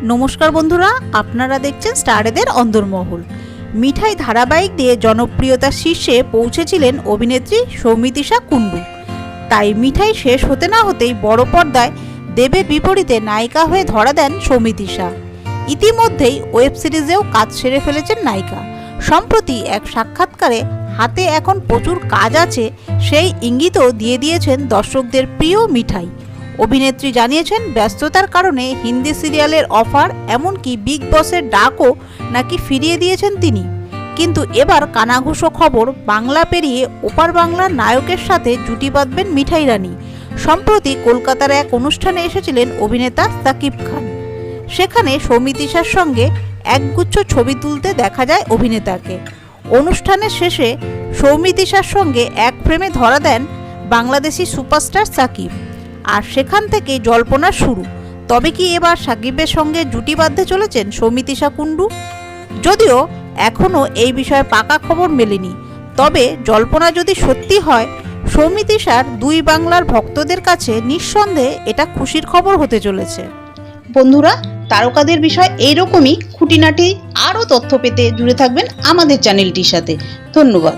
নমস্কার বন্ধুরা, আপনারা দেখছেন স্টারেদের অন্দরমহল। মিঠাই ধারাবাহিক দিয়ে জনপ্রিয়তার শীর্ষে পৌঁছেছিলেন অভিনেত্রী সৌমিত্রিষা কুণ্ডু। তাই মিঠাই শেষ হতে না হতেই বড় পর্দায় দেবের বিপরীতে নায়িকা হয়ে ধরা দেন সৌমিত্রিষা। ইতিমধ্যেই ওয়েব সিরিজেও কাজ সেরে ফেলেছেন নায়িকা। সম্প্রতি এক সাক্ষাৎকারে হাতে এখন প্রচুর কাজ আছে সেই ইঙ্গিতও দিয়ে দিয়েছেন দর্শকদের প্রিয় মিঠাই। অভিনেত্রী জানিয়েছেন ব্যস্ততার কারণে হিন্দি সিরিয়ালের অফার, এমনকি বিগ বসের ডাকও নাকি ফিরিয়ে দিয়েছেন তিনি। কিন্তু এবার কানাঘুষো খবর, বাংলা পেরিয়ে ওপার বাংলার নায়কের সাথে জুটি বাঁধবেন মিঠাই রানী। সম্প্রতি কলকাতার এক অনুষ্ঠানে এসেছিলেন অভিনেতা সাকিব খান। সেখানে সৌমিত্রিষার সঙ্গে একগুচ্ছ ছবি তুলতে দেখা যায় অভিনেতাকে। অনুষ্ঠানের শেষে সৌমিত্রিষার সঙ্গে এক ফ্রেমে ধরা দেন বাংলাদেশি সুপারস্টার সাকিব। আর সেখান থেকে জল্পনা শুরু। তবে কি এবার সাকিবের সঙ্গে জুটি বাঁধতে চলেছেন সৌমিত্রিষা কুণ্ডু? যদিও এখনও এই বিষয়ে পাকা খবর মেলেনি, তবে জল্পনা যদি সত্যি হয়, সৌমিত্রিষার দুই বাংলার ভক্তদের কাছে নিঃসন্দেহে এটা খুশির খবর হতে চলেছে। বন্ধুরা, তারকাদের বিষয় এইরকমই খুঁটিনাটি আরও তথ্য পেতে জুড়ে থাকবেন আমাদের চ্যানেলটির সাথে। ধন্যবাদ।